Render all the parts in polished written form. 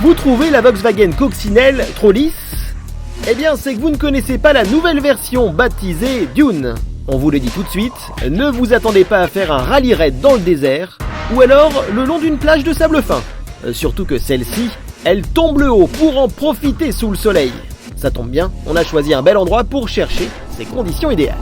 Vous trouvez la Volkswagen Coccinelle trop lisse? Eh bien, c'est que vous ne connaissez pas la nouvelle version baptisée Dune. On vous le dit tout de suite, ne vous attendez pas à faire un rallye raid dans le désert, ou alors le long d'une plage de sable fin. Surtout que celle-ci, elle tombe le haut pour en profiter sous le soleil. Ça tombe bien, on a choisi un bel endroit pour chercher ses conditions idéales.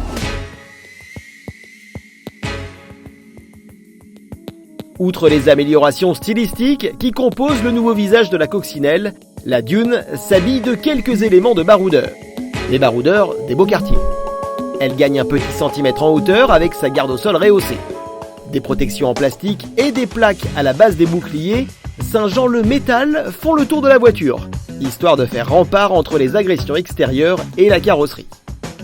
Outre les améliorations stylistiques qui composent le nouveau visage de la Coccinelle, la Dune s'habille de quelques éléments de baroudeur. Les baroudeurs des beaux quartiers. Elle gagne un petit centimètre en hauteur avec sa garde au sol rehaussée. Des protections en plastique et des plaques à la base des boucliers, Saint-Jean le métal font le tour de la voiture, histoire de faire rempart entre les agressions extérieures et la carrosserie.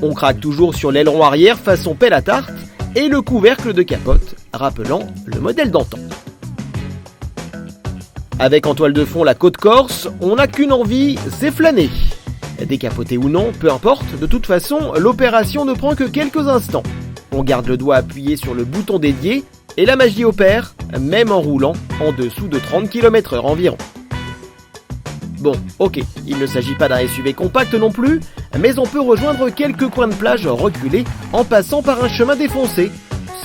On craque toujours sur l'aileron arrière façon pelle à tarte et le couvercle de capote, rappelant le modèle d'antan. Avec en toile de fond la côte corse, on n'a qu'une envie, c'est flâner. Décapoté ou non, peu importe, de toute façon, l'opération ne prend que quelques instants. On garde le doigt appuyé sur le bouton dédié et la magie opère, même en roulant en dessous de 30 km/h environ. Bon, ok, il ne s'agit pas d'un SUV compact non plus, mais on peut rejoindre quelques coins de plage reculés en passant par un chemin défoncé,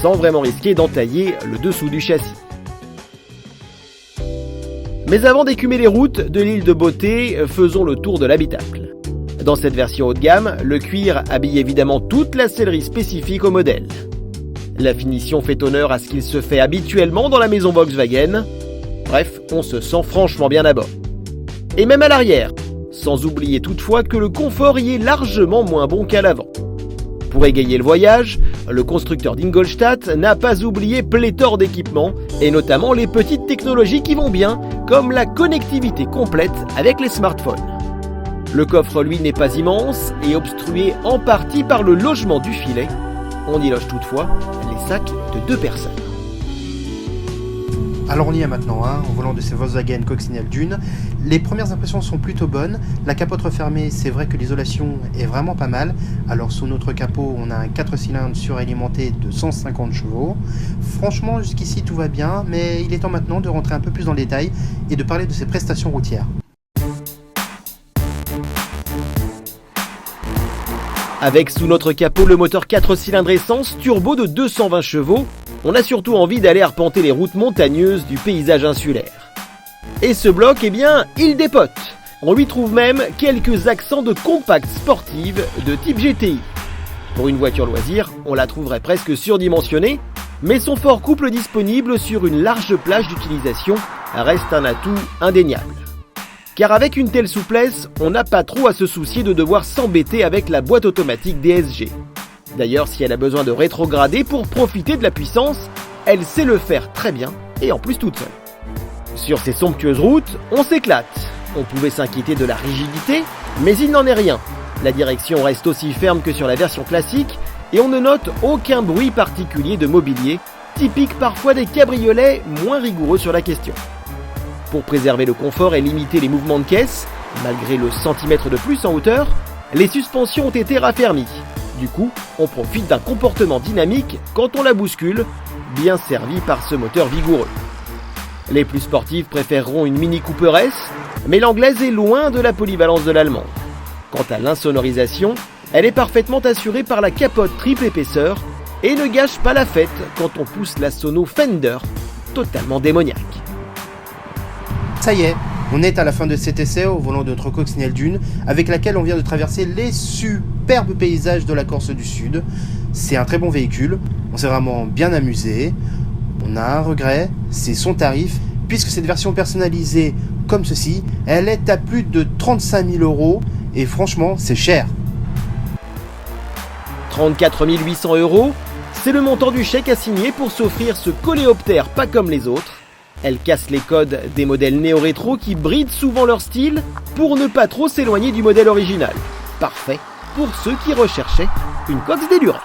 sans vraiment risquer d'entailler le dessous du châssis. Mais avant d'écumer les routes de l'île de Beauté, faisons le tour de l'habitacle. Dans cette version haut de gamme, le cuir habille évidemment toute la sellerie spécifique au modèle. La finition fait honneur à ce qu'il se fait habituellement dans la maison Volkswagen. Bref, on se sent franchement bien à bord. Et même à l'arrière, sans oublier toutefois que le confort y est largement moins bon qu'à l'avant. Pour égayer le voyage, le constructeur d'Ingolstadt n'a pas oublié pléthore d'équipements, et notamment les petites technologies qui vont bien, comme la connectivité complète avec les smartphones. Le coffre, lui, n'est pas immense et obstrué en partie par le logement du filet. On y loge toutefois les sacs de 2 personnes. Alors on y est maintenant, au volant de ces Volkswagen Coccinelle Dune. Les premières impressions sont plutôt bonnes. La capote refermée, c'est vrai que l'isolation est vraiment pas mal. Alors sous notre capot, on a un 4 cylindres suralimenté de 150 chevaux. Franchement, jusqu'ici tout va bien, mais il est temps maintenant de rentrer un peu plus dans le détail et de parler de ses prestations routières. Avec sous notre capot le moteur 4 cylindres essence turbo de 220 chevaux, on a surtout envie d'aller arpenter les routes montagneuses du paysage insulaire. Et ce bloc, eh bien, il dépote. On lui trouve même quelques accents de compact sportive de type GTI. Pour une voiture loisir, on la trouverait presque surdimensionnée, mais son fort couple disponible sur une large plage d'utilisation reste un atout indéniable. Car avec une telle souplesse, on n'a pas trop à se soucier de devoir s'embêter avec la boîte automatique DSG. D'ailleurs, si elle a besoin de rétrograder pour profiter de la puissance, elle sait le faire très bien, et en plus toute seule. Sur ces somptueuses routes, on s'éclate. On pouvait s'inquiéter de la rigidité, mais il n'en est rien. La direction reste aussi ferme que sur la version classique, et on ne note aucun bruit particulier de mobilier, typique parfois des cabriolets moins rigoureux sur la question. Pour préserver le confort et limiter les mouvements de caisse, malgré le centimètre de plus en hauteur, les suspensions ont été raffermies. Du coup, on profite d'un comportement dynamique quand on la bouscule, bien servi par ce moteur vigoureux. Les plus sportifs préféreront une Mini Cooper S, mais l'anglaise est loin de la polyvalence de l'allemande. Quant à l'insonorisation, elle est parfaitement assurée par la capote triple épaisseur et ne gâche pas la fête quand on pousse la sono Fender, totalement démoniaque. Ça y est, on est à la fin de cet essai au volant de notre Coccinelle Dune, avec laquelle on vient de traverser les superbes paysages de la Corse du Sud. C'est un très bon véhicule, on s'est vraiment bien amusé. On a un regret, c'est son tarif, puisque cette version personnalisée comme ceci, elle est à plus de 35 000 €, et franchement, c'est cher. 34 800 €, c'est le montant du chèque à signer pour s'offrir ce coléoptère pas comme les autres. Elle casse les codes des modèles néo-rétro qui brident souvent leur style pour ne pas trop s'éloigner du modèle original. Parfait pour ceux qui recherchaient une coque des lurettes.